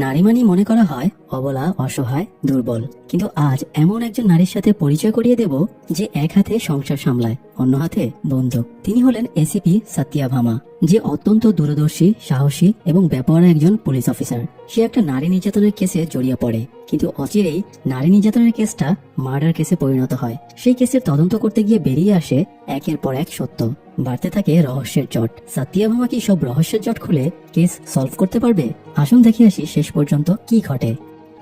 নারী মানি মনে করা হয় অবলা, অসহায়, দুর্বল। কিন্তু আজ এমন একজন নারীর সাথে পরিচয় করিয়ে দেব যে এক হাতে সংসার সামলায়, অন্য হাতে বন্দুক। তিনি হলেন এসিপি সত্যভামা, যে অত্যন্ত দূরদর্শী, সাহসী এবং বেপরোয়া একজন পুলিশ অফিসার। সে একটা নারী নির্যাতনের কেসে জড়িয়ে পড়ে, কিন্তু অচিরেই নারী নির্যাতনের কেসটা মার্ডার কেসে পরিণত হয়। সেই কেসের তদন্ত করতে গিয়ে বেরিয়ে আসে একের পর এক সত্য। বাড়তে থাকে রহস্যের জট। সত্যভামা কি সব রহস্যের জট খুলে কেস সলভ করতে পারবে? আসুন দেখে আসি শেষ পর্যন্ত কি ঘটে।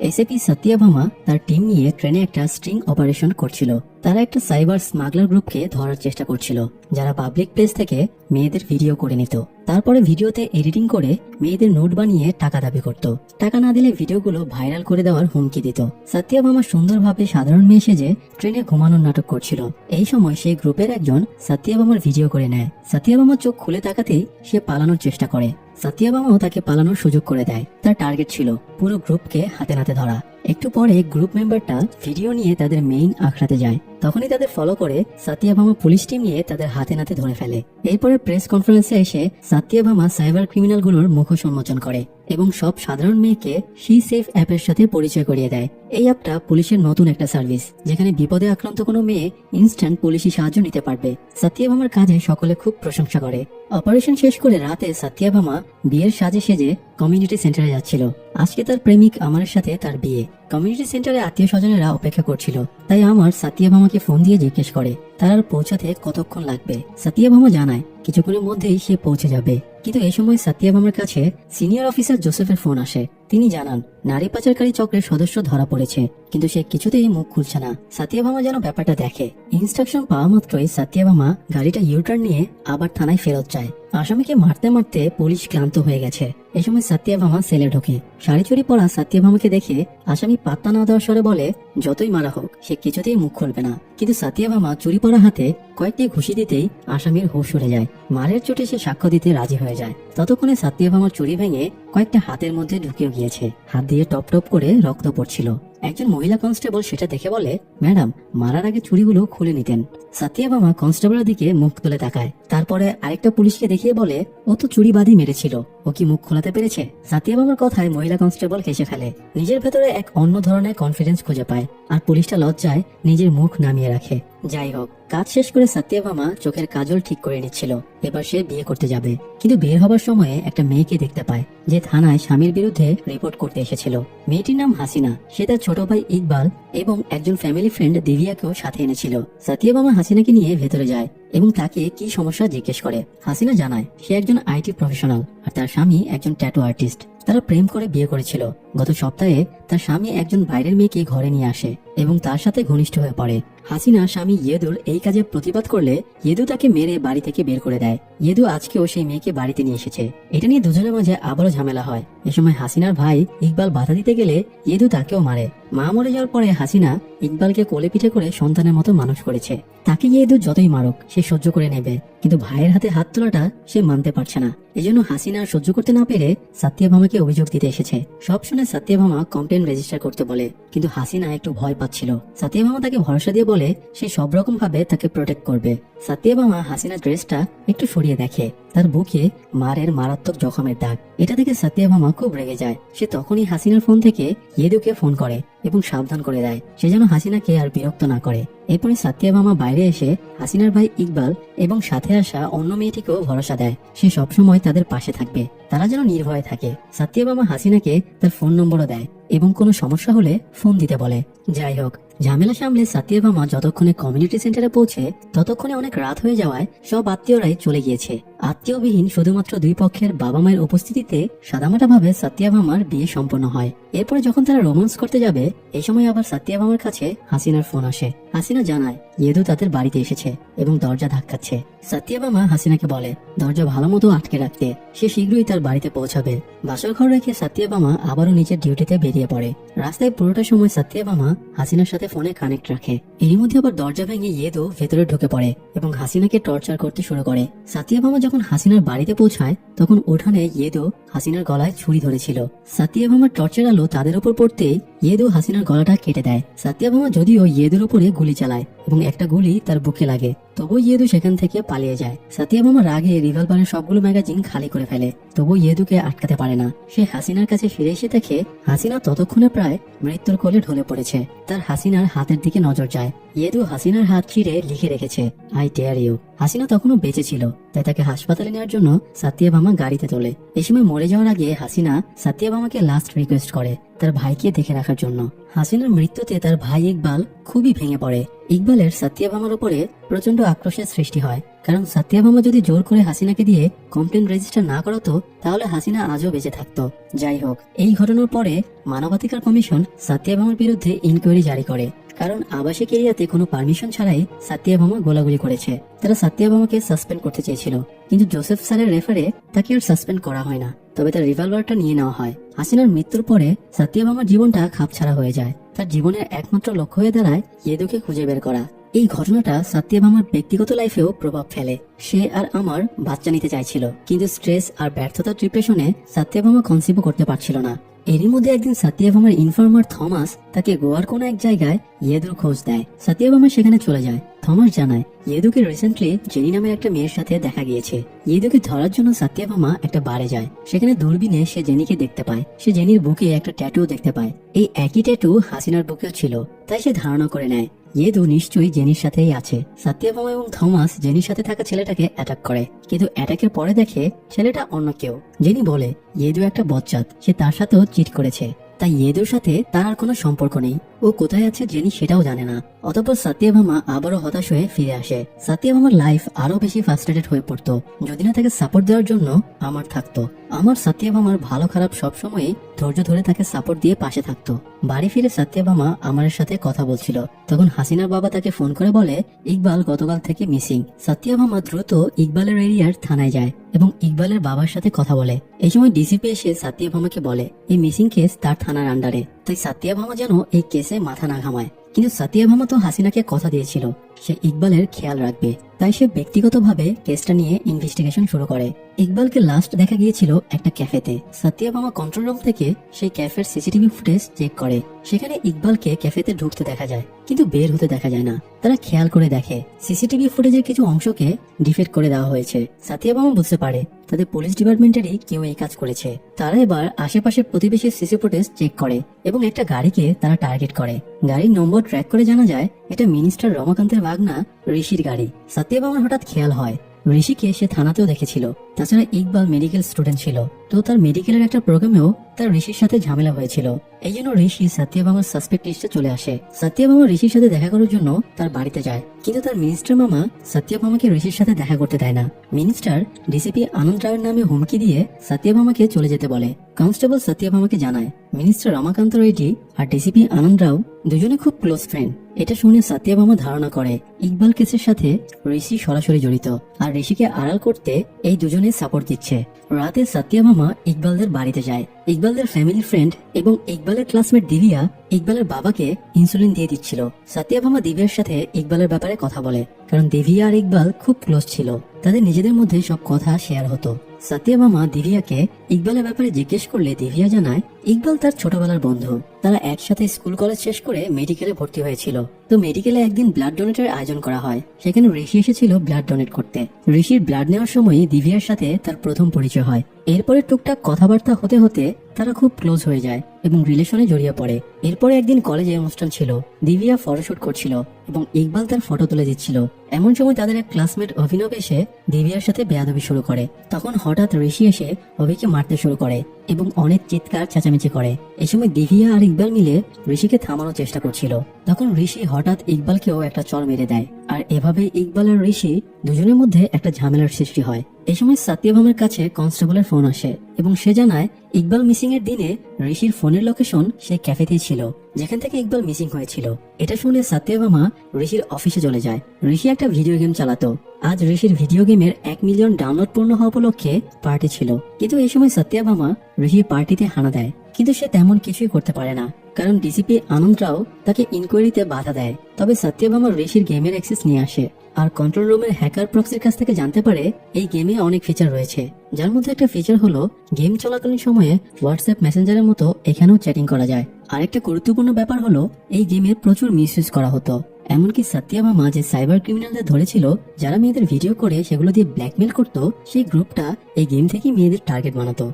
এসিপি সত্যভামা তার টিম নিয়ে ট্রেনে একটা স্ট্রিং অপারেশন করছিল। তারা একটা সাইবার স্মাগলার গ্রুপকে ধরার চেষ্টা করছিল, যারা পাবলিক প্লেস থেকে মেয়েদের ভিডিও করে নিত। তারপরে ভিডিওতে এডিটিং করে মেয়েদের নোট বানিয়ে টাকা দাবি করত। টাকা না দিলে ভিডিওগুলো ভাইরাল করে দেওয়ার হুমকি দিত। সত্যভামা সুন্দরভাবে সাধারণ মেয়ে সেজে ট্রেনে ঘুমানোর নাটক করছিল। এই সময় সেই গ্রুপের একজন সত্যভামার ভিডিও করে নেয়। সত্যভামার চোখ খুলে তাকাতেই সে পালানোর চেষ্টা করে। সত্যভামাও তাকে পালানোর সুযোগ করে দেয়। তার টার্গেট ছিল পুরো গ্রুপকে হাতে নাতে ধরা। একটু পরে গ্রুপ মেম্বারটা ভিডিও নিয়ে তাদের মেইন আখড়াতে যায়। তখনই তাদের ফলো করে সত্যভামা পুলিশ টিম নিয়ে তাদের হাতে নাতে ধরে ফেলে। এরপরে প্রেস কনফারেন্সে এসে সত্যভামা সাইবার ক্রিমিনালগুলোর মুখোশ উন্মোচন করে এবং সব সাধারণ মেয়েকে শি সেফ অ্যাপের সাথে পরিচয় করিয়ে দেয়। এই অ্যাপটা পুলিশের নতুন একটা সার্ভিস, যেখানে বিপদে আক্রান্ত কোনো মেয়ে ইনস্ট্যান্ট পুলিশি সাহায্য নিতে পারবে। সত্যভামার কাজে সকলে খুব প্রশংসা করে। অপারেশন শেষ করে রাতে সত্যভামা বিয়ের সাজে সেজে কমিউনিটি সেন্টারে যাচ্ছিল। আজকে তার প্রেমিক আমারের সাথে তার বিয়ে। কমিউনিটি সেন্টারে আত্মীয় স্বজনেরা অপেক্ষা করছিল, তাই আমার সত্যভামাকে ফোন দিয়ে জিজ্ঞেস করে তার আর পৌঁছাতে কতক্ষণ লাগবে। সত্যভামা জানায় কিছুক্ষণের মধ্যেই সে পৌঁছে যাবে। কিন্তু এই সময় সত্যভামার কাছে সিনিয়র অফিসার জোসেফের ফোন আসে। তিনি জানান নারী পাচারকারী চক্রের সদস্য ধরা পড়েছে, কিন্তু সে কিছুতেই মুখ খুলছে না। সত্যভামা যেন ব্যাপারটা দেখে। ইনস্ট্রাকশন পাওয়া মাত্রই সত্যভামা গাড়িটা ইউটার্ন নিয়ে আবার থানায় ফেরত যায়। আসামিকে মারতে মারতে পুলিশ ক্লান্ত হয়ে গেছে। এই সময় সত্যভামা সেলে ঢোকে। শাড়ি চুরি পরা সত্যভামাকে দেখে আসামি পাত্তা না দেওয়ার স্বরে বলে যতই মারা হোক সে কিছুতেই মুখ খুলবে না। কিন্তু সত্যভামা চুরি পরা হাতে কয়েকটি ঘুষি দিতেই আসামির হুঁশ উড়ে যায়। মারের চোটে সে সাক্ষ্য দিতে রাজি হয়ে যায়। ততক্ষণে সত্যভামার চুরি ভেঙে কয়েকটা হাতের মধ্যে ঢুকে গিয়েছে। হাত দিয়ে টপ টপ করে রক্ত পড়ছিল। একজন মহিলা কনস্টেবল সেটা দেখে বলে, ম্যাডাম, মারার আগে চুরিগুলো খুলে নিতেন। সত্যভামা কনস্টেবলের দিকে মুখ তুলে তাকায়। তারপরে আরেকটা পুলিশকে দেখিয়ে বলে, ও তো চুরিবাদী মেরেছিল, ও কি মুখ খোলাতে পেরেছে? সত্যভামার কথায় মহিলা কনস্টেবল হেসে ফেলে। নিজের ভেতরে এক অন্য ধরনের কনফিডেন্স খুঁজে পায়, আর পুলিশটা লজ্জায় নিজের মুখ নামিয়ে রাখে। যাই হোক, কাজ শেষ করে সত্যভামা চোখের কাজল ঠিক করে নিচ্ছিল। এবার সে বিয়ে করতে যাবে। কিন্তু বের হবার সময়ে একটা মেয়েকে দেখতে পায়, যে থানায় স্বামীর বিরুদ্ধে রিপোর্ট করতে এসেছিল। মেয়েটির নাম হাসিনা। সে তার ছোট ভাই ইকবাল এবং একজন ফ্যামিলি ফ্রেন্ড দিভিয়াকেও সাথে এনেছিল। সত্যভামা হাসিনাকে নিয়ে ভেতরে যায় এবং তাকে কি সমস্যা জিজ্ঞেস করে। হাসিনা জানায় সে একজন আইটি প্রফেশনাল আর তার স্বামী একজন ট্যাটু আর্টিস্ট। তারা প্রেম করে বিয়ে করেছিল। গত সপ্তাহে তার স্বামী একজন বাইরের মেয়েকে ঘরে নিয়ে আসে এবং তার সাথে ঘনিষ্ঠ হয়ে পড়ে। হাসিনা স্বামী ইয়েদুর এই কাজে প্রতিবাদ করলে ইয়েদু তাকে মেরে বাড়ি থেকে বের করে দেয়। ইয়েদু আজকেও সেই মেয়েকে বাড়িতে নিয়ে এসেছে। এটা নিয়ে দুজনের মাঝে আবারও ঝামেলা হয়। এ সময় হাসিনার ভাই ইকবাল বাধা দিতে গেলে ইয়েদু তাকেও মারে। মা মরে যাওয়ার পরে হাসিনা ইকবালকে কোলে পিঠে করে সন্তানের মতো মানুষ করেছে। তাকে ইয়েদু যতই মারুক সে সহ্য করে নেবে, কিন্তু ভাইয়ের হাতে হাত তোলাটা সে মানতে পারছে না। এজন্য হাসিনা সহ্য করতে না পেরে সত্যভামাকে অভিযোগ দিতে এসেছে। সব শুনে সত্যভামা কমপ্লেন রেজিস্টার করতে বলে, কিন্তু হাসিনা একটু ভয় পাচ্ছিল। সত্যভামা তাকে ভরসা দিয়ে বলে সে সব রকম ভাবে তাকে প্রোটেক্ট করবে। সত্যভামা হাসিনার ড্রেসটা একটু সরিয়ে দেখে, তার বুকে মারের মারাত্মক জখমের দাগ। এটা দেখে সত্যভামা খুব রেগে যায়। সে তখনই হাসিনার ফোন থেকে ইয়েদুকে ফোন করে এবং সাবধান করে দেয় সে যেন হাসিনাকে আর বিরক্ত না করে। এরপরে সত্যভামা বাইরে এসে হাসিনার ভাই ইকবাল এবং সাথে আসা অন্য মেয়েটিকেও ভরসা দেয় সে সবসময় তাদের পাশে থাকবে, তারা যেন নির্ভয়ে থাকে। সত্যভামা হাসিনাকে তার ফোন নম্বরও দেয় এবং কোনো সমস্যা হলে ফোন দিতে বলে। যাই হোক, ঝামেলা সামলে সত্যভামা যতক্ষণে কমিউনিটি সেন্টারে পৌঁছে ততক্ষণে অনেক রাত হয়ে যাওয়ায় সব আত্মীয়রাই চলে গিয়েছে। আত্মীয়বিহীন শুধুমাত্র দুই পক্ষের বাবা মায়ের উপস্থিতিতে সাদামাটা ভাবে সত্যভামার বিয়ে সম্পন্ন হয়। এরপরে যখন তারা রোমান্স করতে যাবে এই সময় আবার সত্যভামার কাছে হাসিনার ফোন আসে। হাসিনা জানায় ইয়েদু তাদের বাড়িতে এসেছে এবং দরজা ধাক্কাচ্ছে। সত্যভামা হাসিনাকে বলে দরজা ভালো মতো আটকে রাখতে, সে শীঘ্রই তার বাড়িতে পৌঁছাবে। বাসর ঘর রেখে সত্যভামা আবারও নিজের ডিউটিতে বেরিয়ে পড়ে। রাস্তায় পুরোটা সময় সত্যভামা হাসিনার সাথে ফোনে কানেক্ট রাখে। এর মধ্যে আবার দরজা ভেঙে ইয়েদু ভেতরে ঢুকে পড়ে এবং হাসিনাকে টর্চার করতে শুরু করে। সত্যভামা যখন হাসিনার বাড়িতে পৌঁছায় তখন উঠানে ইয়েদু হাসিনার গলায় ছুরি ধরেছিল। সত্যভামার টর্চার আলো তাদের উপর পড়তেই ইয়েদু হাসিনার গলাটা কেটে দেয়। সাতিয়াভামা যদিও ইয়েদুর উপরে গুলি চালায় এবং একটা গুলি তার বুকে লাগে, তবু ইয়েদু সেখান থেকে পালিয়ে যায়। সাতিয়াভামা রাগে রিভলভারের সবগুলো ম্যাগাজিন খালি করে ফেলে, তবু ইয়েদুকে আটকাতে পারে না। সে হাসিনার কাছে ফিরে এসে দেখে হাসিনা ততক্ষণে প্রায় মৃত্যুর কোলে ঢলে পড়েছে। তার হাসিনার হাতের দিকে নজর যায়। ইয়েদু হাসিনার হাত চিরে লিখে রেখেছে, আই ডেয়ার ইউ। হাসিনা তখনও বেঁচে ছিল, তাই তাকে হাসপাতালে নেওয়ার জন্য সাতিয়াভামা গাড়িতে তোলে। এই সময় মরে যাওয়ার আগে হাসিনা সাতিয়াভামাকে লাস্ট রিকোয়েস্ট করে তার ভাইকে দেখে রাখার জন্য। হাসিনার মৃত্যুতে তার ভাই ইকবাল খুবই ভেঙে পড়ে। ইকবালের সাতিয়াভামার উপরে প্রচন্ড আক্রোশের সৃষ্টি হয়, কারণ সাতিয়াভামা যদি জোর করে হাসিনাকে দিয়ে কমপ্লেন রেজিস্টার না করাতো তাহলে হাসিনা আজও বেঁচে থাকতো। যাই হোক, এই ঘটনার পরে মানবাধিকার কমিশন সাতিয়াভামার বিরুদ্ধে ইনকোয়ারি জারি করে, কারণ আবাসিক এরিয়াতে কোনো পারমিশন ছাড়াই সাতিয়াভামা গোলাগুলি করেছে। তারা সাতিয়াভামাকে সাসপেন্ড করতে চেয়েছিল, কিন্তু জোসেফ স্যারের রেফারে তাকে আর সাসপেন্ড করা হয় না, তবে তার রিভলভারটা নিয়ে নেওয়া হয়। হাসিনার মৃত্যুর পরে সাতিয়াভামার জীবনটা খাপছাড়া হয়ে যায়। তার জীবনের একমাত্র লক্ষ্য হয়ে দাঁড়ায় ইয়েদুকে খুঁজে বের করা। এই ঘটনাটা সাতিয়াভামার ব্যক্তিগত লাইফেও প্রভাব ফেলে। সে আর আমার বাচ্চা নিতে চাইছিল, কিন্তু স্ট্রেস আর ব্যর্থতার ডিপ্রেশনে সাতিয়াভামা কনসিভও করতে পারছিল না। এরই মধ্যে একদিন সাতিয়াভামার ইনফর্মার থমাস তাকে গোয়ার কোনো এক জায়গায় ইয়েদুর খোঁজ দেয়। সাতিয়াভামা সেখানে চলে যায়। থমাস জানায় ইয়েদুকে রিসেন্টলি জেনি নামের একটা মেয়ের সাথে দেখা গিয়েছে। ইয়েদুকে ধরার জন্য সাতিয়াভামা একটা বারে যায়। সেখানে দূরবীনে সে জেনিকে দেখতে পায়। সে জেনির বুকে একটা ট্যাটু দেখতে পায়। এই একই ট্যাটু হাসিনার বুকেও ছিল, তাই সে ধারণা করে নেয় ইয়েদু নিশ্চয়ই জেনির সাথেই আছে। সাতিয়াভামা এবং থমাস জেনির সাথে থাকা ছেলেটাকে অ্যাটাক করে, কিন্তু অ্যাটাকের পরে দেখে ছেলেটা অন্য কেউ। জেনি বলে ইয়েদু একটা বজ্জাত, সে তার সাথেও চিট করেছে, তাই ইয়েদুর সাথে তার আর কোনো সম্পর্ক নেই। ও কোথায় আছে জেনি সেটাও জানে না। অতঃপর সাতিয়াভামা আবারও হতাশ হয়ে ফিরে আসে। সাতিয়াভামার লাইফ আরো বেশি ফ্রাস্ট্রেটেড হয়ে পড়তো যদি না তাকে সাপোর্ট দেওয়ার জন্য আমার থাকতো। আমার সাতিয়াভামার ভালো খারাপ সবসময়ই ধৈর্য ধরে তাকে সাপোর্ট দিয়ে পাশে থাকতো। বাড়ি ফিরে সাতিয়াভামা আমারের সাথে কথা বলছিল, তখন হাসিনার বাবা তাকে ফোন করে বলে ইকবাল গতকাল থেকে মিসিং। সাতিয়াভামা দ্রুত ইকবালের এরিয়ার থানায় যায় এবং ইকবালের বাবার সাথে কথা বলে। এই সময় ডিসিপি এসে সাতিয়াভামাকে বলে এই মিসিং কেস তার থানার আন্ডারে, তাই সাতিয়াভামা যেন এই কেসে মাথা না ঘামায়। কিন্তু সাতিয়াভামা তো হাসিনাকে কথা দিয়েছিল সে ইকবালের খেয়াল রাখবে, তাই সে ব্যক্তিগতভাবে কেসটা নিয়ে ইনভেস্টিগেশন শুরু করে। ইকবালকে লাস্ট দেখা গিয়েছিল একটা ক্যাফেতে। সাতিয়াভামা কন্ট্রোল রুম থেকে সেই ক্যাফের সিসিটিভি ফুটেজ চেক করে। সেখানে ইকবালকে ক্যাফেতে ঢুকতে দেখা যায়, কিন্তু বের হতে দেখা যায় না। তারা খেয়াল করে দেখে সিসিটিভি ফুটেজের কিছু অংশকে ডিফেক্ট করে দেওয়া হয়েছে। সাতিয়াভামা বুঝতে পারে তাদের পুলিশ ডিপার্টমেন্টেরই কেউ এই কাজ করেছে। তারা এবার আশেপাশের প্রতিবেশীর সিসি ফুটেজ চেক করে এবং একটা গাড়িকে তারা টার্গেট করে। গাড়ির নম্বর ট্র্যাক করে জানা যায় এটা মিনিস্টার রমাকান্তের ভাগনা ঋষির গাড়ি। সাতিয়াভামার হঠাৎ খেয়াল হয় ঋষিকে সে থানাতেও দেখেছিল। তাছাড়া ইকবাল মেডিকেল স্টুডেন্ট ছিল, তো তার মেডিকেলের একটা প্রোগ্রামেও তার ঋষির সাথে ঝামেলা হয়েছিল। এই জন্য ঋষি সাতিয়াভামার সাসপেক্ট লিস্টে চলে আসে। সাতিয়াভামা ঋষির সাথে দেখা করার জন্য তার বাড়িতে যায়, কিন্তু তার মিনিস্টার মামা সাতিয়াভামাকে ঋষির সাথে দেখা করতে দেয় না। মিনিস্টার ডিসিপি আনন্দ রায়ের নামে হুমকি দিয়ে সাতিয়াভামাকে চলে যেতে বলে। কনস্টেবল সাতিয়াভামাকে জানায় মিনিস্টার রমাকান্ত রেড্ডি আর ডিসিপি আনন্দ রাও দুজনে খুব ক্লোজ ফ্রেন্ড। এটা শুনে সাতিয়াভামা ধারণা করে ইকবাল কেসের সাথে ঋষি সরাসরি জড়িত, আর ঋষিকে আড়াল করতে এই দুজনে সাপোর্ট দিচ্ছে। রাতে সাতিয়াভামা ইকবালদের বাড়িতে যায়। ইকবালদের ফ্যামিলি ফ্রেন্ড এবং ইকবালের ক্লাসমেট দিবিয়া ইকবালের বাবাকে ইনসুলিন দিয়ে দিচ্ছিল। সাতিয়াভামা দিবিয়ার সাথে ইকবালের ব্যাপারে কথা বলে, কারণ দিবিয়া আর ইকবাল খুব ক্লোজ ছিল। তাদের নিজেদের মধ্যে সব কথা শেয়ার হতো। সাতিয়াভামা দিবিয়াকে ইকবালের ব্যাপারে জিজ্ঞেস করলে দিবিয়া জানায় ইকবাল তার ছোটবেলার বন্ধু। তারা একসাথে স্কুল কলেজ শেষ করে মেডিকেলে ভর্তি হয়েছিল। তো মেডিকেলে একদিন ব্লাড ডোনেটের আয়োজন করা হয়, সেখানে ঋষি এসেছিল ব্লাড ডোনেট করতে। ঋষির ব্লাড নেওয়ার সময় দিবিয়ার সাথে তার প্রথম পরিচয় হয়। এরপরে টুকটাক কথাবার্তা হতে হতে তারা খুব ক্লোজ হয়ে যায় এবং রিলেশনে জড়িয়ে পড়ে। এরপরে একদিন কলেজে অনুষ্ঠান ছিল, দিবিয়া ফটোশুট করছিল এবং ইকবাল তার ফটো তুলে দিচ্ছিল। এমন সময় তাদের এক ক্লাসমেট অভিনব এসে দিবিয়ার সাথে বেয়াদবি শুরু করে। তখন হঠাৎ ঋষি এসে অভিকে মারতে শুরু করে এবং অনেক চিৎকার চেঁচামেচি করে। এই সময় দিবিয়া আর ইকবাল মিলে ঋষিকে থামানোর চেষ্টা করছিল। তখন ঋষি হঠাৎ ইকবালকেও একটা চড় মেরে দেয়, আর এভাবে ইকবাল আর ঋষি দুজনের মধ্যে একটা ঝামেলার সৃষ্টি হয়। এই সময় সাতিয়াভামার কাছে কনস্টেবলের ফোন আসে এবং সে জানায় ইকবাল মিসিং এর দিনে ঋষির ফোনের লোকেশন সেই ক্যাফেতেই ছিল যেখান থেকে ইকবাল মিসিং হয়েছিল। এটা শুনে সাতিয়াভামা ঋষির অফিসে চলে যায়। ঋষি একটা ভিডিও গেম চালাতো। আজ ঋষির ভিডিও গেমের 1 মিলিয়ন ডাউনলোড পূর্ণ হওয়া উপলক্ষে পার্টি ছিল, কিন্তু এই সময় সাতিয়াভামা ঋষির পার্টিতে হানা দেয়, কিন্তু সে তেমন কিছুই করতে পারে না, কারণ ডিসিপি আনন্দ রাও তাকে ইনকোয়ারিতে বাধা দেয়। তবে সাতিয়াভামা ঋষির গেমের অ্যাক্সেস নিয়ে আসে আর কন্ট্রোল রুমের হ্যাকার প্রক্সির কাছ থেকে জানতে পারে এই গেমে অনেক ফিচার রয়েছে, যার মধ্যে একটা ফিচার হলো গেম চলাকালীন সময়ে হোয়াটসঅ্যাপ মেসেঞ্জারের মতো এখানেও চ্যাটিং করা যায়। আরেকটা গুরুত্বপূর্ণ ব্যাপার হলো এই গেমের প্রচুর মিসইউজ করা হতো। এমনকি সত্যভামা যে সাইবার ক্রিমিনালদের ধরেছিল, যারা মেয়েদের ভিডিও করে সেগুলো দিয়ে ব্ল্যাকমেল করত, সেই গ্রুপটা এই গেম থেকে মেয়েদের টার্গেট বানাতো।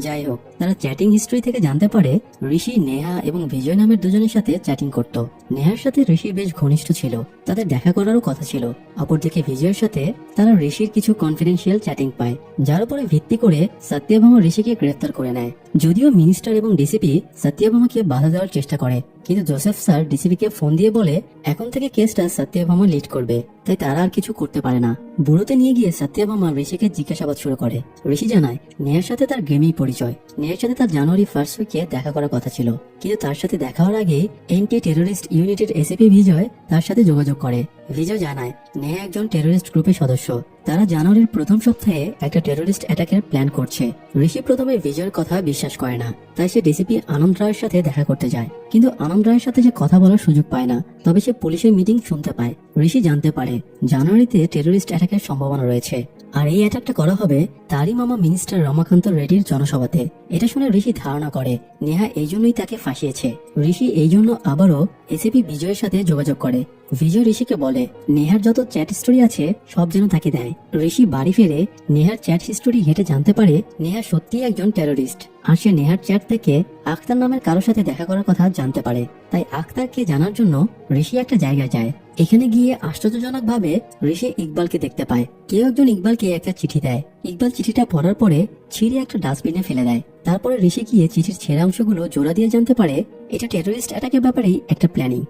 যাই হোক, তারা চ্যাটিং হিস্ট্রি থেকে জানতে পারে ঋষি, নেহা এবং বিজয় নামের দুজনের সাথে চ্যাটিং করত। নেহার সাথে ঋষি বেশ ঘনিষ্ঠ ছিল, তাদের দেখা করারও কথা ছিল। অপরদিকে বিজয়ের সাথে তারা ঋষির কিছু কনফিডেন্সিয়াল চ্যাটিং পায়, যার উপরে ভিত্তি করে সত্যভামা ঋষিকে গ্রেফতার করে নেয়। যদিও মিনিস্টার এবং ডিসিপি সত্যভামাকে বাধা দেওয়ার চেষ্টা করে, কিন্তু জোসেফ স্যার ডিসিপিকে ফোন দিয়ে বলে এখন থেকে কেসটা সত্যভামা লিড করবে, তাই তারা আর কিছু করতে পারে না। বুড়োতে নিয়ে গিয়ে সত্যভামা ঋষিকে জিজ্ঞাসাবাদ শুরু করে। ঋষি জানায় নেহার সাথে তার গেমেই পরিচয়। নেহার সাথে তার জানুয়ারি 1 উইকে দেখা করার কথা ছিল, কিন্তু তার সাথে দেখা হওয়ার আগে এন্টি টেরোরিস্ট ইউনিটের এসিপি বিজয় তার সাথে যোগাযোগ করে। বিজয় জানায় নেহা একজন টেরোরিস্ট গ্রুপের সদস্য, তারা জানুয়ারির প্রথম সপ্তাহে একটা টেরোরিস্ট অ্যাটাকের প্ল্যান করছে। ঋষি প্রথমে বিজয়ের কথা বিশ্বাস করে না, তাই সে ডিসিপি আনন্দ রায়ের সাথে দেখা করতে যায়, কিন্তু আনন্দ রায়ের সাথে সে কথা বলার সুযোগ পায় না। তবে সে পুলিশের মিটিং শুনতে পায়। ঋষি জানতে পারে জানুয়ারিতে টেরোরিস্ট অ্যাটাকের সম্ভাবনা রয়েছে, আর এই অ্যাটাকটা করা হবে তারই মামা মিনিস্টার রমাকান্ত রেড্ডির জনসভাতে। এটা শুনে ঋষি ধারণা করে নেহা এই জন্যই তাকে ফাঁসিয়েছে। ঋষি এই জন্য আবারও এসিপি বিজয়ের সাথে যোগাযোগ করে। বিজয় ঋষিকে বলে নেহার যত চ্যাট হিস্টোরি আছে সব যেন তাকে দেয়। ঋষি বাড়ি ফিরে নেহার চ্যাট হিস্টোরি ঘেটে জানতে পারে নেহা সত্যিই একজন টেরোরিস্ট, আর সে নেহার চ্যাট থেকে আখতার নামের কারোর সাথে দেখা করার কথা জানতে পারে। তাই আখতারকে জানার জন্য ঋষি একটা জায়গায় যায়। এখানে গিয়ে আশ্চর্যজনক ভাবে ঋষি ইকবালকে দেখতে পায়। কেউ একজন ইকবালকে একটা চিঠি দেয়। ইকবাল চিঠিটা পড়ার পরে ছিঁড়ে একটা ডাস্টবিনে ফেলে দেয়। তারপরে ঋষি গিয়ে চিঠির ছেঁড়া অংশগুলো জোড়া দিয়ে জানতে পারে এটা টেরোরিস্ট অ্যাটাকের ব্যাপারেই একটা প্ল্যানিং।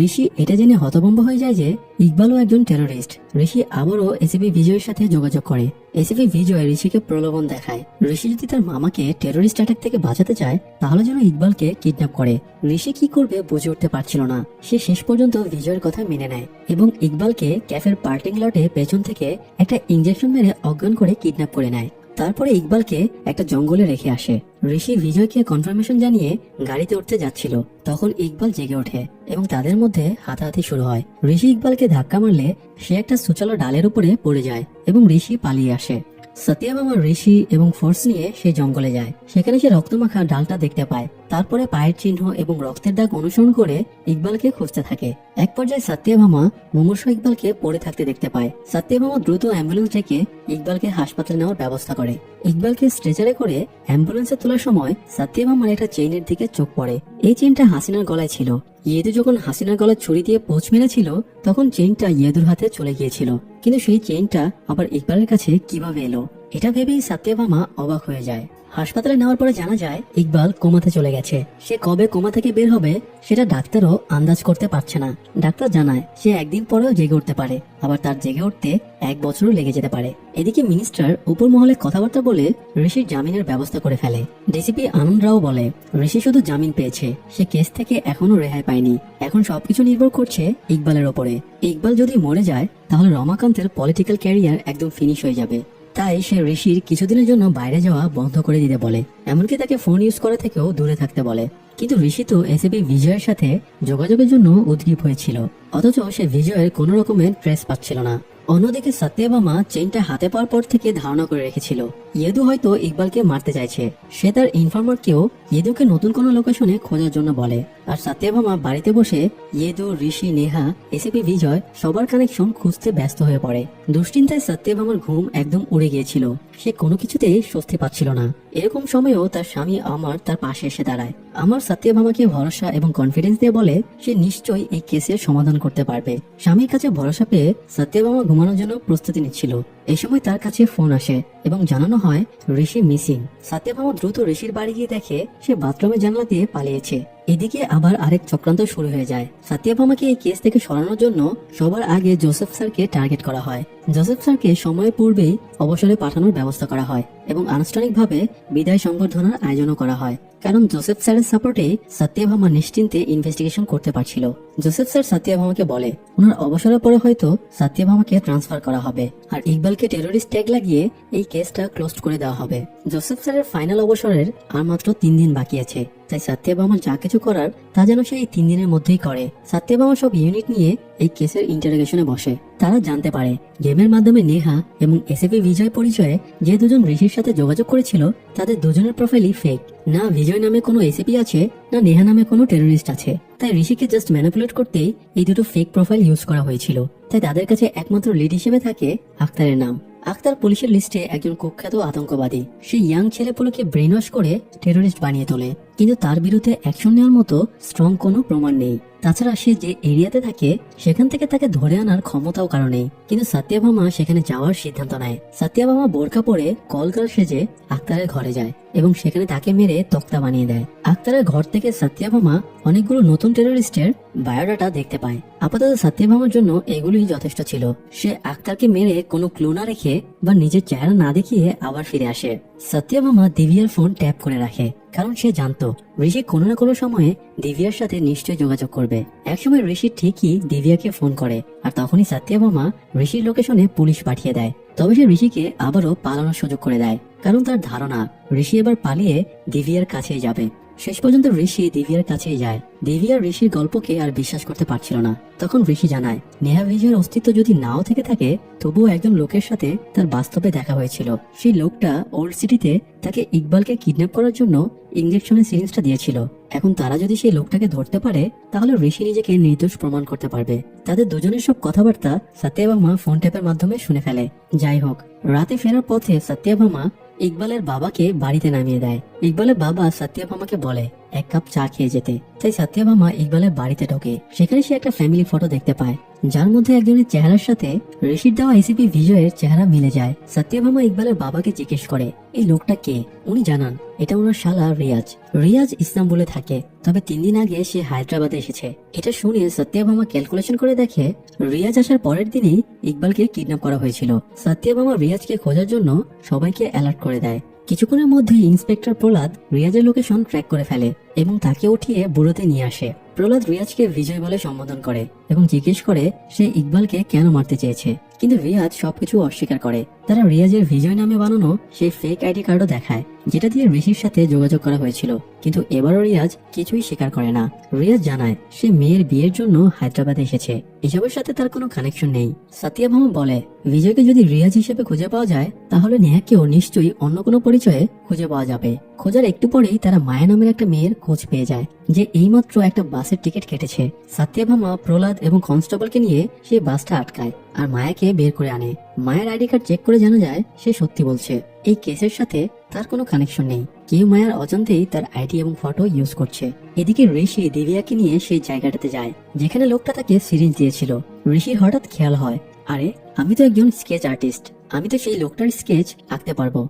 ঋষি এটা জেনে হতভম্ব হয়ে যায় যে ইকবালও একজন টেরোরিস্ট। ঋষি আবারও এসিপি বিজয়ের সাথে যোগাযোগ করে। এসিপি বিজয় ঋষিকে প্রলোভন দেখায় ঋষি যদি তার মামাকে টেরোরিস্ট অ্যাটাক থেকে বাঁচাতে চায় তাহলে যেন ইকবালকে কিডন্যাপ করে। ঋষি কি করবে বুঝে উঠতে পারছিল না। সে শেষ পর্যন্ত বিজয়ের কথা মেনে নেয় এবং ইকবালকে ক্যাফের পার্কিং লটে পেছন থেকে একটা ইঞ্জেকশন মেরে অজ্ঞান করে কিডন্যাপ করে নেয়। তারপরে ইকবালকে একটা জঙ্গলে রেখে আসে। ঋষি বিজয়কে কনফার্মেশন জানিয়ে গাড়িতে উঠতে যাচ্ছিল, তখন ইকবাল জেগে ওঠে এবং তাদের মধ্যে হাতাহাতি শুরু হয়। ঋষি ইকবালকে ধাক্কা মারলে সে একটা সুচালো ডালের উপরে পড়ে যায় এবং ঋষি পালিয়ে আসে। সত্যভামা ঋষি এবং ফোর্স নিয়ে সে জঙ্গলে যায়। সেখানে সে রক্তমাখা ডালটা দেখতে পায়। তারপরে পায়ের চিহ্ন এবং রক্তের দাগ অনুসরণ করে ইকবালকে খুঁজতে থাকে। এক পর্যায়ে সত্যভামা মুমূর্ষ ইকবালকে পড়ে থাকতে দেখতে পায়। সত্যভামা দ্রুত অ্যাম্বুলেন্স ডেকে ইকবালকে হাসপাতালে নেওয়ার ব্যবস্থা করে। ইকবালকে স্ট্রেচারে করে অ্যাম্বুলেন্সে তোলার সময় সত্যভামার একটা চেইনের দিকে চোখ পড়ে। এই চেইনটা হাসিনার গলায় ছিল। ইয়েদু যখন হাসিনার গলায় ছুরি দিয়ে পোঁচ মেরেছিল তখন চেইনটা ইয়েদুর হাতে চলে গিয়েছিল, কিন্তু সেই চেইনটা আবার ইকবালের কাছে কিভাবে এলো এটা ভেবেই সত্যভামা অবাক হয়ে যায়। হাসপাতালে নেওয়ার পরে জানা যায় ইকবাল কোমাতে চলে গেছে। সে কবে কোমা থেকে বের হবে সেটা ডাক্তারও আন্দাজ করতে পারছে না। ডাক্তার জানায় সে একদিন পরেও জেগে উঠতে পারে, আবার তার জেগে উঠতে 1 বছরও লেগে যেতে পারে। এদিকে মিনিস্টার উপর মহলে কথাবার্তা বলে ঋষির জামিনের ব্যবস্থা করে ফেলে। ডিসিপি আনন্দ রাও বলে ঋষি শুধু জামিন পেয়েছে, সে কেস থেকে এখনো রেহাই পায়নি। এখন সবকিছু নির্ভর করছে ইকবালের ওপরে। ইকবাল যদি মরে যায় তাহলে রমাকান্তের পলিটিক্যাল ক্যারিয়ার একদম ফিনিশ হয়ে যাবে। তাই সে ঋষির কিছুদিনের জন্য বাইরে যাওয়া বন্ধ করে দিতে বলে, এমনকি তাকে ফোন ইউজ করা থেকেও দূরে থাকতে বলে। কিন্তু ঋষি তো এসিপি বিজয়ের সাথে যোগাযোগের জন্য উদ্গ্রীব হয়েছিল, অথচ সে বিজয়ের কোনো রকমের ট্রেস পাচ্ছিল না। অন্যদিকে সত্যভামা চেইনটা হাতে পাওয়ার পর থেকে ধারণা করে রেখেছিল ইয়েদু হয়তো ইকবালকে মারতে চাইছে। সে তার ইনফরমারকেও ইয়েদুকে নতুন কোনো লোকেশনে খোঁজার জন্য বলে। আর সত্যভামা বাড়িতে বসে ইয়েদু, ঋষি, নেহা, এসিপি বিজয় সবার কানেকশন খুঁজতে ব্যস্ত হয়ে পড়ে। দুশ্চিন্তায় সত্যভামার ঘুম একদম উড়ে গিয়েছিল। সে কোনো কিছুতেই স্বস্তি পাচ্ছিল না। এরকম সময়েও তার স্বামী আমার তার পাশে এসে দাঁড়ায়। আমার সত্যভামাকে ভরসা এবং কনফিডেন্স দিয়ে বলে সে নিশ্চয়ই এই কেসের সমাধান করতে পারবে। স্বামীর কাছে ভরসা পেয়ে সত্যভামা ঘুমানোর জন্য প্রস্তুতি নিচ্ছিল। এই সময় তার কাছে ফোন আসে এবং জানানো হয় ঋষি মিসিং। সত্যভামা দ্রুত ঋষির বাড়ি গিয়ে দেখে সে বাথরুমের জানলা দিয়ে পালিয়েছে। এদিকে আবার আরেক চক্রান্ত শুরু হয়ে যায়। সত্যভামাকে এই কেস থেকে সরানোর জন্য সবার আগে জোসেফ স্যারকে টার্গেট করা হয়। জোসেফ স্যারকে সময়ের পূর্বেই অবসরে পাঠানোর ব্যবস্থা করা হয় এবং আনুষ্ঠানিকভাবে বিদায় সংবর্ধনার আয়োজনও করা হয়, কারণ জোসেফ স্যারের সাপোর্টে সত্যভামা নিশ্চিন্তে ইনভেস্টিগেশন করতে পারছিল। জোসেফ স্যার সত্যভামাকে বলে ওনার অবসরের পরে হয়তো সত্যভামাকে ট্রান্সফার করা হবে আর ইকবালকে টেরোরিস্ট ট্যাগ লাগিয়ে এই কেসটা ক্লোজ করে দেওয়া হবে। জোসেফ স্যারের ফাইনাল অবসরের আর মাত্র 3 দিন বাকি আছে। তাই সত্যভামা যা কিছু করার তা যেন সে এই 3 দিনের মধ্যেই করে। সত্যভামা সব ইউনিট নিয়ে এই কেসের ইন্টারোগেশনে বসে। তারা জানতে পারে গেমের মাধ্যমে নেহা এবং এসএপি বিজয় পরিচয়ে যে দুজন ঋষির সাথে যোগাযোগ করেছিল তাদের দুজনের প্রোফাইলই ফেক। না বিজয় নামে কোনো এসএপি আছে, না নেহা নামে কোনো টেররিস্ট আছে। তাই ঋষিকে জাস্ট ম্যানিপুলেট করতেই এই দুটো ফেক প্রোফাইল ইউজ করা হয়েছিল। তাই তাদের কাছে একমাত্র লিড হিসেবে থাকে আক্তারের নাম। আক্তার পুলিশের লিস্টে একজন কুখ্যাত আতঙ্কবাদী। সে ইয়াং ছেলেপুলোকে ব্রেন ওয়াশ করে টেররিস্ট বানিয়ে তোলে, কিন্তু তার বিরুদ্ধে অ্যাকশন নেওয়ার মতো স্ট্রং কোনো প্রমাণ নেই। তাছাড়া সে যে এরিয়াতে থাকে সেখান থেকে তাকে ধরে আনার ক্ষমতাও কারো নেই। কিন্তু সত্যভামা সেখানে যাওয়ার সিদ্ধান্ত নেয়। সত্যভামা বোরকা পরে কলগার্ল সেজে আক্তারের ঘরে যায় এবং সেখানে তাকে মেরে তক্তা বানিয়ে দেয়। আক্তারের ঘর থেকে সত্যভামা অনেকগুলো নতুন টেররিস্টের বায়োডাটা দেখতে পায়। আপাতত সত্যভামার জন্য এগুলোই যথেষ্ট ছিল। সে আক্তারকে মেরে কোনো ক্লু না রেখে বা নিজের চেহারা না দেখিয়ে আবার ফিরে আসে। সত্যভামা দিব্যার ফোন ট্যাপ করে রাখে, কারণ সে জানতো ঋষি কোনো না কোনো সময়ে দিব্যার সাথে নিশ্চয়ই যোগাযোগ করবে। একসময় ঋষি ঠিকই দিব্যাকে ফোন করে, আর তখনই সত্যভামা ঋষির লোকেশনে পুলিশ পাঠিয়ে দেয়। তবে সে ঋষিকে আবারও পালানোর সুযোগ করে দেয়, কারণ তার ধারণা ঋষি এবার পালিয়ে দিব্যার কাছেই যাবে। শেষ পর্যন্ত ঋষি দিব্যার কাছেই যায়। দিব্যা ঋষির গল্পকে আর বিশ্বাস করতে পারছিল না। তখন ঋষি জানায় নেহা বিজয়ের অস্তিত্ব যদি নাও থেকে থাকে, তবুও একজন লোকের সাথে তার বাস্তবে দেখা হয়েছিল। সেই লোকটা ওল্ড সিটিতে তাকে ইকবালকে কিডন্যাপ করার জন্য ইঞ্জেকশনের সিরিঞ্জটা দিয়েছিল। এখন তারা যদি সেই লোকটাকে ধরতে পারে, তাহলে ঋষি নিজেকে নির্দোষ প্রমাণ করতে পারবে। তাদের দুজনের সব কথাবার্তা সত্যভামা ফোন ট্যাপের মাধ্যমে শুনে ফেলে। যাই হোক, রাতে ফেরার পথে সত্যভামা ইকবালের বাবাকে বাড়িতে নামিয়ে দেয়। ইকবালের বাবা সত্যভামাকে বলে 1 কাপ চা খেয়ে যেতে। তাই সত্যভামা ইকবালের বাড়িতে ঢোকে। সেখানে সে একটা ফ্যামিলি ফটো দেখতে পায়, যার মধ্যে একজনের চেহারার সাথে ঋষির দেওয়া এসিপি বিজয়ের চেহারা মিলে যায়। সত্যভামা ইকবালের বাবাকে জিজ্ঞেস করে এই লোকটা কে। উনি জানান এটা ওনার শালা রিয়াজ। রিয়াজ ইস্তাম্বুলে থাকে, তবে 3 দিন আগে সে হায়দ্রাবাদে এসেছে। এটা শুনে সত্যভামা ক্যালকুলেশন করে দেখে রিয়াজ আসার পরের দিনই ইকবালকে কিডন্যাপ করা হয়েছিল। সত্যভামা রিয়াজকে খোঁজার জন্য সবাইকে অ্যালার্ট করে দেয়। কিছুক্ষণের মধ্যে ইন্সপেক্টর প্রহ্লাদ রিয়াজের লোকেশন ট্র্যাক করে ফেলে এবং তাকে উঠিয়ে বুড়োতে নিয়ে আসে। প্রহ্লাদ রিয়াজকে বিজয় বলে সম্বোধন করে এবং জিজ্ঞেস করে সে ইকবালকে কেন মারতে চেয়েছে, কিন্তু রিয়াজ সবকিছু অস্বীকার করে। তারা রিয়াজের বিজয় নামে বানানো সেই ফেক আইডি কার্ডও দেখায়, যেটা দিয়ে ঋষির সাথে যোগাযোগ করা হয়েছিল। কিন্তু এবারও রিয়াজ কিছুই স্বীকার করে না। রিয়াজ জানায় সে মেয়ের বিয়ের জন্য হায়দ্রাবাদে এসেছে, এসবের সাথে তার কোনো কানেকশন নেই। সত্যভামা বলে বিজয়কে যদি রিয়াজ হিসেবে খুঁজে পাওয়া যায়, তাহলে নেহাকেও নিশ্চয়ই অন্য কোনো পরিচয়ে খুঁজে পাওয়া যাবে। খোঁজার একটু পরেই তারা মায়া নামের একটা মেয়ের খোঁজ পেয়ে যায়, যে এইমাত্র একটা বাসের টিকিট কেটেছে। সত্যভামা প্রহ্লাদ এবং কনস্টেবলকে নিয়ে সেই বাসটা আটকায় আর মায়াকে বের করে আনে। মায়ের আইডি কার্ড চেক করে জানা যায় সে সত্যি বলছে। এই কেসের সাথে তার কোনো কানেকশন নেই। কেউ মায়ার অজান্তেই তার আইডি এবং ফটো ইউজ করছে। এদিকে ঋষি দিব্যাকে নিয়ে সেই জায়গাটাতে যায় যেখানে লোকটা তাকে সিরিঞ্জ দিয়েছিল। ঋষির হঠাৎ খেয়াল হয়, আরে আমি তো একজন স্কেচ আর্টিস্ট, আমি তো সেই লোকটার স্কেচ আঁকতে পারবো।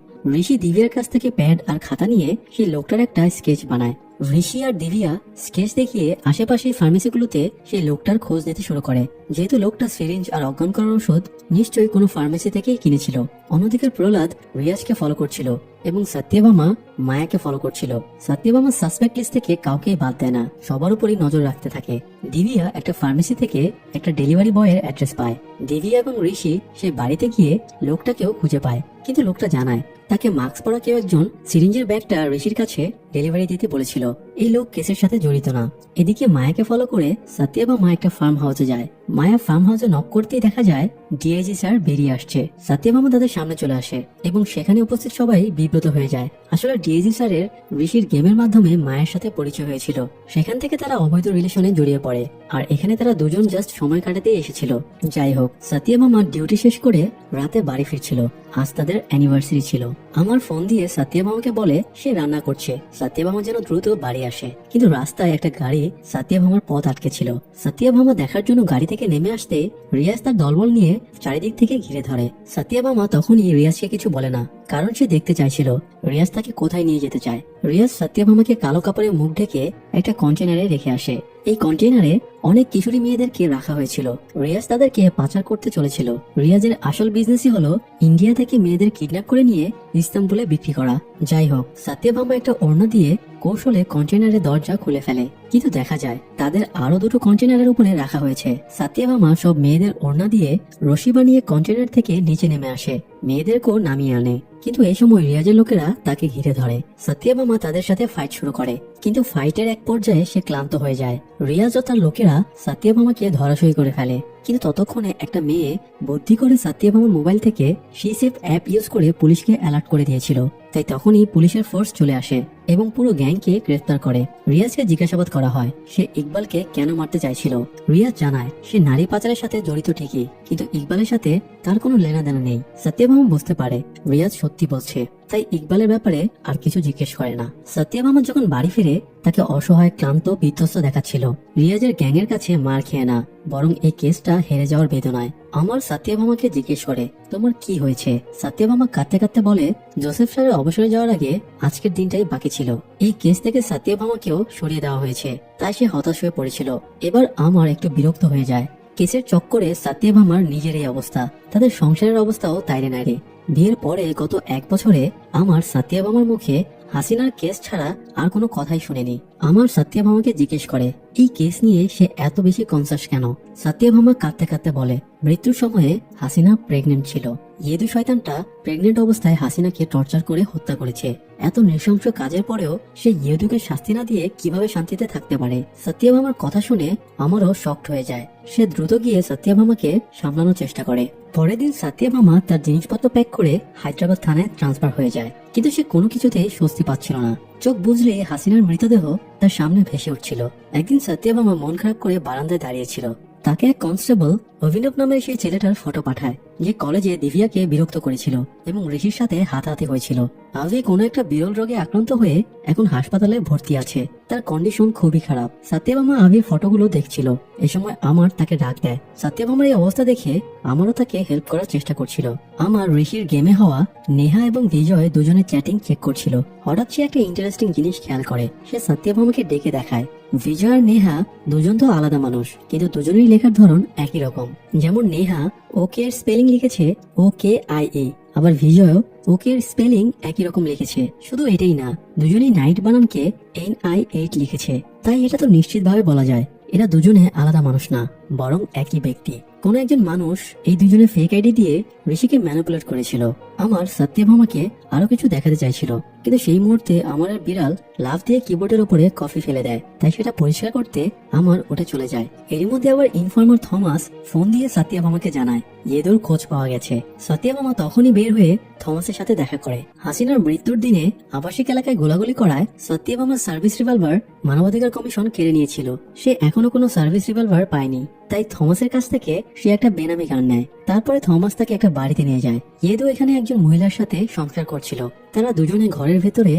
ঋষি দিব্যার কাছ থেকে প্যাড আর খাতা নিয়ে সেই লোকটার একটা স্কেচ বানায়। ঋষি আর দিব্যা স্কেচ দেখিয়ে আশেপাশে ফার্মেসিগুলোতে সেই লোকটার খোঁজ নিতে শুরু করে। যেহেতু লোকটা সিরিঞ্জ আর অজ্ঞান করার ওষুধ নিশ্চয়ই কোনো ফার্মেসি থেকেই কিনেছিল। অন্যদিকে প্রহ্লাদ রিয়াজকে ফলো করছিল এবং সত্যভামা মায়াকে ফলো করছিল। সত্যভামা সাসপেক্ট লিস্ট থেকে কাউকেই বাদ দেয় না, সবার উপরই নজর রাখতে থাকে। দিব্যা একটা ফার্মেসি থেকে একটা ডেলিভারি বয়ের অ্যাড্রেস পায়। দিব্যা এবং ঋষি সেই বাড়িতে গিয়ে লোকটাকেও খুঁজে পায়, কিন্তু লোকটা জানায় তাকে মাস্ক পরা কেউ একজন সিরিঞ্জের ব্যাগটা ঋষির কাছে ডেলিভারি দিতে বলেছিল। এই লোক কেসের সাথে জড়িত না। এদিকে মায়াকে ফলো করে সত্যভামা একটা ফার্ম হাউসে যায়। মায়া ফার্ম হাউসে নক করতেই দেখা যায় ডিআইজি স্যার বেরিয়ে আসছে। সত্যভামা তাদের সামনে চলে আসে এবং সেখানে উপস্থিত সবাই বিব্রত হয়ে যায়। আসলে ডিআইজি স্যারের ঋষির গেমের মাধ্যমে মায়ের সাথে পরিচয় হয়েছিল। সেখান থেকে তারা অবৈধ রিলেশনে জড়িয়ে পড়ে, আর এখানে তারা দুজন জাস্ট সময় কাটাতেই এসেছিল। যাই হোক, সত্যভামা ডিউটি শেষ করে রাতে বাড়ি ফিরছিল। আজ তাদের অ্যানিভার্সারি ছিল। আমার ফোন দিয়ে সত্যভামাকে বলে সে রান্না করছে। সত্যভামা যেন দ্রুত বাড়ি আসে, কিন্তু রাস্তায় একটা গাড়ি সত্যভামার পথ আটকে ছিল। সত্যভামা দেখার জন্য গাড়ি থেকে নেমে আসতে রিয়াজ তার দলবল নিয়ে চারিদিক থেকে ঘিরে ধরে। সত্যভামা তখনই রিয়াজকে কিছু বলে না, কারণ সে দেখতে চাইছিল রিয়াজ তাকে কোথায় নিয়ে যেতে চায়। রিয়াজ সত্যভামাকে কালো কাপড়ে মুখ ঢেকে একটা কন্টেনারে রেখে আসে। এই কন্টেনারে অনেক কিশোরী মেয়েদেরকে রাখা হয়েছিল। রিয়াজ তাদেরকে পাচার করতে চলেছিল। রিয়াজের আসল বিজনেসই হলো ইন্ডিয়া থেকে মেয়েদের কিডন্যাপ করে নিয়ে ইস্তাম্বুলে বিক্রি করা। যাই হোক, সত্যভামা একটা ওড়না দিয়ে কৌশলে কন্টেনারের দরজা খুলে ফেলে, কিন্তু দেখা যায় তাদের আরো দুটো কন্টেনারের উপরে রাখা হয়েছে। সত্যভামা সব মেয়েদের ওড়না দিয়ে রশি বানিয়ে কন্টেনার থেকে নিচে নেমে আসে, মেয়েদেরকেও নামিয়ে আনে। কিন্তু এই সময় রিয়াজের লোকেরা তাকে ঘিরে ধরে। সত্যভামা তাদের সাথে ফাইট শুরু করে, কিন্তু ফাইটের এক পর্যায়ে সে ক্লান্ত হয়ে যায়। রিয়াজ ও তার লোকেরা সাতিয়াভামাকে ধরাশয়ী করে ফেলে, কিন্তু ততক্ষণে একটা মেয়ে বুদ্ধি করে সাতিয়াভামার মোবাইল থেকে সিসেফ অ্যাপ ইউজ করে পুলিশকে অ্যালার্ট করে দিয়েছিল। তাই তখনই পুলিশের ফোর্স চলে আসে এবং পুরো গ্যাংকে গ্রেফতার করে। রিয়াজকে জিজ্ঞাসাবাদ করা হয় সে ইকবালকে কেন মারতে চাইছিল। রিয়াজ জানায় সে নারী পাচারের সাথে জড়িত ঠিকই, কিন্তু ইকবালের সাথে তার কোনো লেনাদেনা নেই। সাতিয়াভামা বুঝতে পারে রিয়াজ সত্যি বলছে, তাই ইকবালের ব্যাপারে আর কিছু জিজ্ঞেস করে না। সাতিয়াভামা যখন বাড়ি ফিরে তাকে অসহায়, ক্লান্ত, বিধ্বস্ত দেখাচ্ছিল। রিয়াজের গ্যাংয়ের কাছে মার খেয়ে না, বরং এই কেসটা হেরে যাওয়ার বেদনায়। আমার সাতিয়াভামাকে জিজ্ঞেস করে তোমার কি হয়েছে। সাতিয়াভামা কাঁদতে কাঁদতে বলে জোসেফ স্যারের অবসরে যাওয়ার আগে আজকের দিনটাই বাকি ছিল। এই কেস থেকে সাতিয়াভামাকেও সরিয়ে দেওয়া হয়েছে, তাই সে হতাশ হয়ে পড়েছিল। এবার আমার একটু বিরক্ত হয়ে যায়। কেসের চক্করে সাতিয়াভামার নিজের এই অবস্থা, তাদের সংসারের অবস্থাও তাইরে নাইরে। বিয়ের পরে গত 1 বছরে আমার সাতিয়াভামার মুখে হাসিনার কেস ছাড়া আর কোনো কথাই শুনেনি। আমার সাতিয়াভামাকে জিজ্ঞেস করে এই কেস নিয়ে সে এত বেশি কনসাস কেন। সাতিয়াভামা কাঁদতে কাঁদতে বলে মৃত্যুর সময়ে হাসিনা প্রেগনেন্ট ছিল। ইয়েদু শয়তানটা প্রেগনেন্ট অবস্থায় হাসিনাকে টর্চার করে হত্যা করেছে। এত নৃশংস কাজের পরেও সে ইয়েদুকে শাস্তি না দিয়ে কিভাবে শান্তিতে থাকতে পারে। সাতিয়াভামার কথা শুনে আমারও শকড হয়ে যায়। সে দ্রুত গিয়ে সাতিয়াভামাকে সামলানোর চেষ্টা করে। পরের দিন সাতিয়াভামা তার জিনিসপত্র প্যাক করে হায়দ্রাবাদ থানায় ট্রান্সফার হয়ে যায়, কিন্তু সে কোনো কিছুতেই স্বস্তি পাচ্ছিল না। চোখ বুঝলে হাসিনার মৃতদেহ তার সামনে ভেসে উঠছিল। একদিন সাতিয়াভামা মন খারাপ করে বারান্দায় দাঁড়িয়েছিল। তাকে এক কনস্টেবল অভিনব নামের সেই ছেলেটার ফটো পাঠায়, যে কলেজে দিভিয়াকে বিরক্ত করেছিল এবং ঋষির সাথে হাতাহাতি হয়েছিল। আজই কোনো একটা বিরল রোগে আক্রান্ত হয়ে এখন হাসপাতালে ভর্তি আছে। তার কন্ডিশন খুবই খারাপ। সাতিয়াভামা আবির ফটোগুলো দেখছিল। এ সময় আমার তাকে ডাক দেয়। সাতিয়াভামার এই অবস্থা দেখে আমারও তাকে হেল্প করার চেষ্টা করছিল। আমার ঋষির গেমে হওয়া নেহা এবং বিজয় দুজনে চ্যাটিং চেক করছিল। হঠাৎ সে একটা ইন্টারেস্টিং জিনিস খেয়াল করে। সে সাতিয়াভামাকে ডেকে দেখায় বিজয় আর নেহা দুজন তো আলাদা মানুষ, কিন্তু দুজনেই লেখার ধরন একই রকম। যেমন নেহা ওকে এর স্পেলিং লিখেছে OKIA, আবার বিজয় ওকে এর স্পেলিং একই রকম লিখেছে। শুধু এটাই না, দুজনেই নাইট বানানকে NI8 লিখেছে। তাই এটা তো নিশ্চিতভাবে বলা যায় এরা দুজনে আলাদা মানুষ না, বরং একই ব্যক্তি। কোন একজন মানুষ এই দুজনে ফেক আইডি দিয়ে ঋষিকে ম্যানিপুলেট করেছিল। আমার সাতিয়াভামাকে আরো কিছু দেখাতে চাইছিল, কিন্তু সেই মুহূর্তে আমার বিড়াল লাফ দিয়ে কিবোর্ডের উপরে কফি ফেলে দেয়। তাই সেটা পরিষ্কার করতে আমার ওটা চলে যায়। এর মধ্যে আবার ইনফর্মার থমাস ফোন দিয়ে সাতিয়াভামাকে জানায় ইয়েদুর খোঁজ পাওয়া গেছে। সাতিয়াভামা তখনই বের হয়ে থমাসের সাথে দেখা করে। হাসিনার মৃত্যুর দিনে আবাসিক এলাকায় গোলাগুলি করায় সাতিয়াভামার সার্ভিস রিভলভার মানবাধিকার কমিশন কেড়ে নিয়েছিল। সে এখনো কোনো সার্ভিস রিভলভার পায়নি, তাই থমাসের কাছ থেকে সে একটা বেনামি গান নেয়। তারপরে থমাস তাকে একটা বাড়িতে নিয়ে যায়। ইয়েদু এখানে একজন মহিলার সাথে সংসার করছিল। তারা দুজনে ঘরের ভেতরে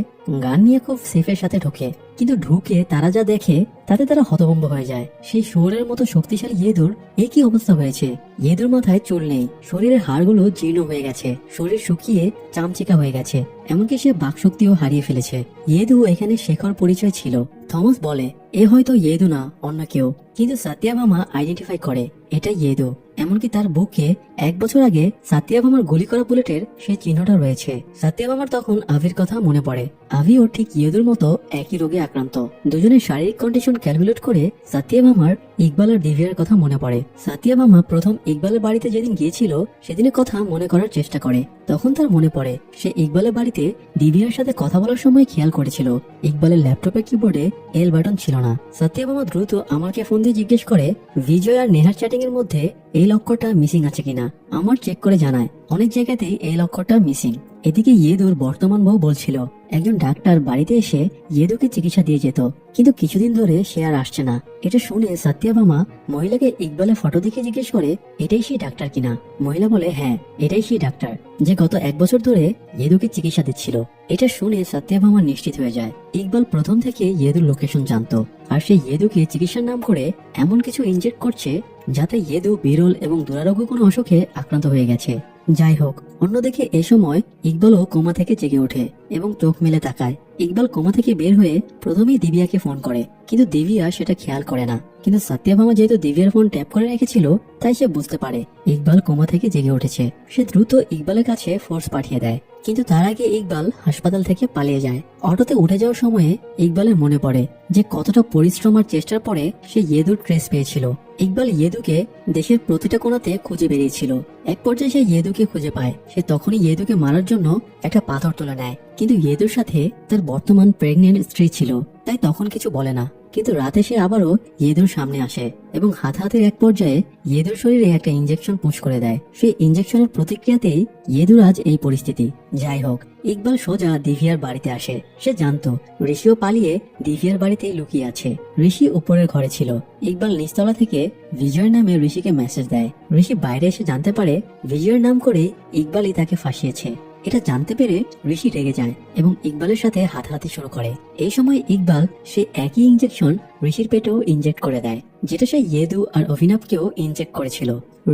গান নিয়ে খুব সেফের সাথে ঢোকে, কিন্তু ঢুকে তারা যা দেখে তাতে তারা হতভম্ব হয়ে যায়। সেই শুয়োরের মতো শক্তিশালী ইয়েদুর এই কি অবস্থা হয়েছে। ইয়েদুর মাথায় চুল নেই, শরীরের হাড়গুলো জীর্ণ হয়ে গেছে, শরীর শুকিয়ে চামচিকা হয়ে গেছে, এমনকি সে বাকশক্তিও হারিয়ে ফেলেছে। ইয়েদু এখানে শেখর পরিচয় ছিল। থমাস বলে এ হয়তো ইয়েদু না, অন্য কেউ, কিন্তু সাতিয়াভামা আইডেন্টিফাই করে এটা ইয়েদু। এমনকি তার বুকে 1 বছর আগে সাতিয়াভামার গুলি করা বুলেটের সেই চিহ্নটা রয়েছে। সাতিয়াভামার তখন আভির কথা মনে পড়ে। আভিও ঠিক ইয়েদুর মতো একই রোগে আক্রান্ত। দুজনের শারীরিক কন্ডিশন ক্যালকুলেট করে সাতিয়াভামার ইকবাল আর দিভিয়ার কথা মনে পড়ে। সাতিয়াভামা প্রথম ইকবালের বাড়িতে যেদিন গিয়েছিল সেদিনের কথা মনে করার চেষ্টা করে। তখন তার মনে পড়ে সে ইকবালের বাড়িতে দিভিয়ার সাথে কথা বলার সময় খেয়াল করেছিল ইকবালের ল্যাপটপের কিবোর্ডে এল বাটন ছিল না। সাতিয়াভামা দ্রুত আমাকে ফোন দিয়ে জিজ্ঞেস করে বিজয় আর নেহার চ্যাটিং এর মধ্যে এই লক্ষ্যটা মিসিং আছে কিনা। আমার চেক করে জানায় অনেক জায়গাতেই এই লক্ষ্যটা মিসিং। এদিকে ইয়েদুর বর্তমান বউ বলছিল একজন ডাক্তার বাড়িতে এসে ইয়েদুকে চিকিৎসা দিয়ে যেত, কিন্তু কিছুদিন ধরে সে আর আসছে না। এটা শুনে সাতিয়াভামা মহিলাকে ইকবালের ফটো দেখে জিজ্ঞেস করে এটাই সেই ডাক্তার কিনা। মহিলা বলে হ্যাঁ, এটাই সেই ডাক্তার যে গত 1 বছর ধরে ইয়েদুকে চিকিৎসা দিচ্ছিল। এটা শুনে সাতিয়াভামা নিশ্চিত হয়ে যায় ইকবাল প্রথম থেকে ইয়েদুর লোকেশন জানতো, আর সে ইয়েদুকে চিকিৎসার নাম করে এমন কিছু ইনজেক্ট করছে যাতে ইয়েদু বিরল এবং দুরারোগ্য কোনো অসুখে আক্রান্ত হয়ে গেছে। যাই হোক, অন্যদিকে এ সময় ইকবালও কোমা থেকে জেগে ওঠে এবং চোখ মেলে তাকায়। ইকবাল কোমা থেকে বের হয়ে প্রথমেই দিবিয়াকে ফোন করে, কিন্তু দিবিয়া সেটা খেয়াল করে না। কিন্তু সাতিয়াভামা যেহেতু দিবিয়ার ফোন ট্যাপ করে রেখেছিল, তাই সে বুঝতে পারে ইকবাল কোমা থেকে জেগে উঠেছে। সে দ্রুত ইকবালের কাছে ফোর্স পাঠিয়ে দেয়, কিন্তু তার আগে ইকবাল হাসপাতাল থেকে পালিয়ে যায়। অটোতে উঠে যাওয়ার সময়ে ইকবালের মনে পড়ে যে কতটা পরিশ্রম আর চেষ্টার পরে সে ইয়েদুর ট্রেস পেয়েছিল। ইকবাল ইয়েদুকে দেশের প্রতিটা কোণাতে খুঁজে বেরিয়েছিল। এক পর্যায়ে সে ইয়েদুকে খুঁজে পায়। সে তখনই ইয়েদুকে মারার জন্য একটা পাথর তুলে নেয়, কিন্তু ইয়েদুর সাথে তার বর্তমান প্রেগনেন্ট স্ত্রী ছিল, তাই তখন কিছু বলে না। কিন্তু রাতে সে আবারও ইয়েদুর সামনে আসে এবং হাতাহাতির এক পর্যায়ে ইয়েদুর শরীরে একটা ইঞ্জেকশন পুশ করে দেয়। সেই ইঞ্জেকশনের প্রতিক্রিয়াতেই ইয়েদুর আজ এই পরিস্থিতি। যাই হোক, ইকবাল সোজা দিভিয়ার বাড়িতে আসে। সে জানতো ঋষিও পালিয়ে দিভিয়ার বাড়িতেই লুকিয়ে আছে। ঋষি উপরের ঘরে ছিল। ইকবাল নিচতলা থেকে বিজয়ের নামে ঋষিকে মেসেজ দেয়। ঋষি বাইরে এসে জানতে পারে বিজয়ের নাম করে ইকবালই তাকে ফাঁসিয়েছে। এটা জানতে পেরে ঋষি রেগে যায় এবং ইকবালের সাথে হাতাহাতি শুরু করে। এই সময় ইকবাল সে একই ইঞ্জেকশন ঋষির পেটেও ইনজেক্ট করে দেয়, যেটা সে ইয়েদু আর অভিনবকেও ইনজেক্ট করেছিল।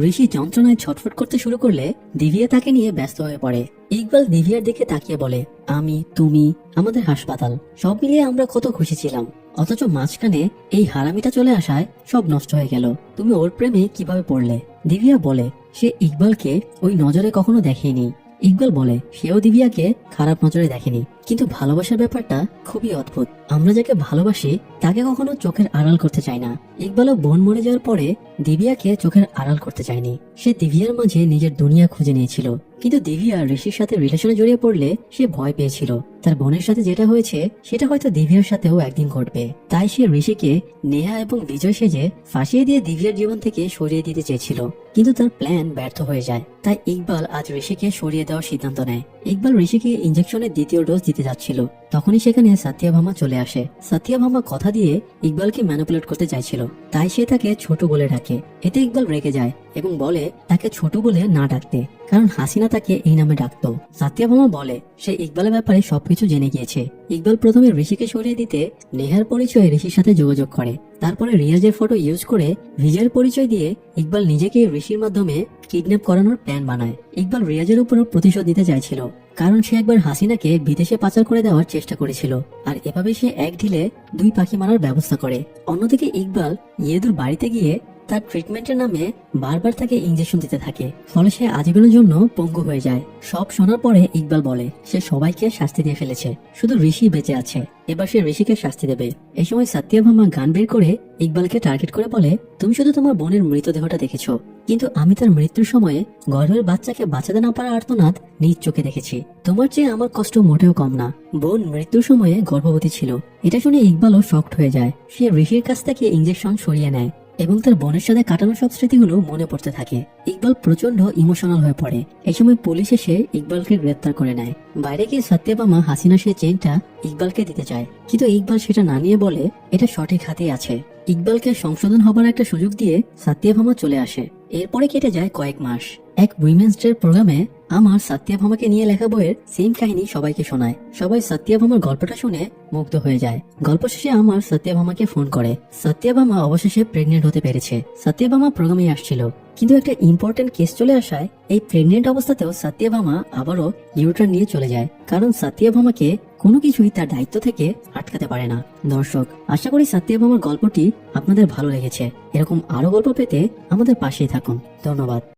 ঋষি যন্ত্রণায় ছটফট করতে শুরু করলে দিভিয়া তাকে নিয়ে ব্যস্ত হয়ে পড়ে। ইকবাল দিভিয়ার দিকে তাকিয়ে বলে, আমি, তুমি, আমাদের হাসপাতাল, সব মিলিয়ে আমরা কত খুশি ছিলাম, অথচ মাঝখানে এই হারামিটা চলে আসায় সব নষ্ট হয়ে গেল। তুমি ওর প্রেমে কিভাবে পড়লে? দিভিয়া বলে সে ইকবালকে ওই নজরে কখনো দেখেনি। ইকবাল বলে সেও দিভিয়াকে খারাপ নজরে দেখেনি, কিন্তু ভালোবাসার ব্যাপারটা খুবই অদ্ভুত। আমরা যাকে ভালোবাসি তাকে কখনো চোখের আড়াল করতে চাই না। ইকবালও বোন মরে যাওয়ার পরে দিভিয়াকে চোখের আড়াল করতে চায়নি। সে দিভিয়ার মাঝে নিজের দুনিয়া খুঁজে নিয়েছিল, কিন্তু দিভিয়া ঋষির সাথে রিলেশনে জড়িয়ে পড়লে সে ভয় পেয়েছিল তার বোনের সাথে যেটা হয়েছে সেটা হয়তো দিভিয়ার সাথেও একদিন ঘটবে। তাই সে ঋষিকে নেহা এবং বিজয় সেজে ফাঁসিয়ে দিয়ে দিভিয়ার জীবন থেকে সরিয়ে দিতে চেয়েছিল, কিন্তু তার প্ল্যান ব্যর্থ হয়ে যায়। তাই ইকবাল আজ ঋষিকে সরিয়ে দেওয়ার সিদ্ধান্ত নেয়। ইকবাল ঋষিকে ইঞ্জেকশনের দ্বিতীয় ডোজ দিতে যাচ্ছিল, তখনই সেখানে সাথিয়াভামা চলে আসে। সাথিয়াভামা কথা দিয়ে ইকবালকে ম্যানিপুলেট করতে চাইছিল, তাই সে তাকে ছোট বলে ডাকে। এতে ইকবাল রেগে যায় এবং বলে তাকে ছোট বলে না ডাকতে, কারণ হাসিনা তাকে এই নামে ডাকতো। সাথিয়াভামা বলে সে ইকবালের ব্যাপারে সবকিছু জেনে গিয়েছে। ইকবাল প্রথমে ঋষিকে সরিয়ে দিতে নেহার পরিচয়ে ঋষির সাথে যোগাযোগ করে। তারপরে রিয়াজের ফটো ইউজ করে বিজয়ের পরিচয় দিয়ে ইকবাল নিজেকে ঋষির মাধ্যমে কিডন্যাপ করানোর প্ল্যান বানায়। ইকবাল রিয়াজের উপর প্রতিশোধ নিতে চাইছিল, কারণ সে একবার হাসিনাকে বিদেশে পাচার করে দেওয়ার চেষ্টা করেছিল, আর এভাবে সে এক ঢিলে দুই পাখি মারার ব্যবস্থা করে। অন্যদিকে ইকবাল ইয়েদুর বাড়িতে গিয়ে তার ট্রিটমেন্টের নামে বারবার তাকে ইঞ্জেকশন দিতে থাকে, ফলে সে আজীবনের জন্য পঙ্গু হয়ে যায়। সব শোনার পরে ইকবাল বলে সে সবাইকে শাস্তি দিয়ে ফেলেছে, শুধু ঋষি বেঁচে আছে, এবার সে ঋষিকে শাস্তি দেবে। এই সময় সাথিয়াভামা গান বের করে ইকবালকে টার্গেট করে বলে, তুমি শুধু তোমার বোনের মৃতদেহটা দেখেছো, কিন্তু আমি তার মৃত্যুর সময়ে গর্ভের বাচ্চাকে বাঁচাতে না পারা আর্তনাদ নিজ চোখে দেখেছি। তোমার চেয়ে আমার কষ্ট মোটেও কম না। বোন মৃত্যুর সময়ে গর্ভবতী ছিল। এটা শুনে ইকবালও শকড হয়ে যায়। সে ঋষির কাছ থেকে ইঞ্জেকশন সরিয়ে নেয় এবং তার বোনের সাথে কাটানো সব স্মৃতিগুলো মনে পড়তে থাকে। ইকবাল প্রচন্ড ইমোশনাল হয়ে পড়ে। এই সময় পুলিশ এসে ইকবালকে গ্রেপ্তার করে নেয়। বাইরে গিয়ে সাথিয়াভামা হাসিনা সেই চেইনটা ইকবালকে দিতে চায়, কিন্তু ইকবাল সেটা না নিয়ে বলে এটা সঠিক হাতেই আছে। ইকবালকে সংশোধন হবার একটা সুযোগ দিয়ে সাথিয়াভামা চলে আসে। এরপরে কেটে যায় কয়েক মাস। এক উইমেন্স ডে প্রোগ্রামে আমার সাথিয়াভামাকে নিয়ে লেখা বইয়ের সেম কাহিনী সবাইকে শোনায়। সবাই সাথিয়াভামার গল্পটা শুনে মুগ্ধ হয়ে যায়। গল্প শেষে আমার সাথিয়াভামাকে ফোন করে। সাথিয়াভামা অবশেষে প্রেগনেন্ট হতে পেরেছে। সাথিয়াভামা প্রোগ্রামে আসছিল, কিন্তু একটা ইম্পর্টেন্ট কেস চলে আসায় এই প্রেগনেন্ট অবস্থাতেও সাথিয়াভামা আবারও ইউটার্ন নিয়ে চলে যায়, কারণ সাথিয়াভামাকে কোনো কিছুই তার দায়িত্ব থেকে আটকাতে পারে না। দর্শক, আশা করি সাথিয়াভামার গল্পটি আপনাদের ভালো লেগেছে। এরকম আরো গল্প পেতে আমাদের পাশেই থাকুন। ধন্যবাদ।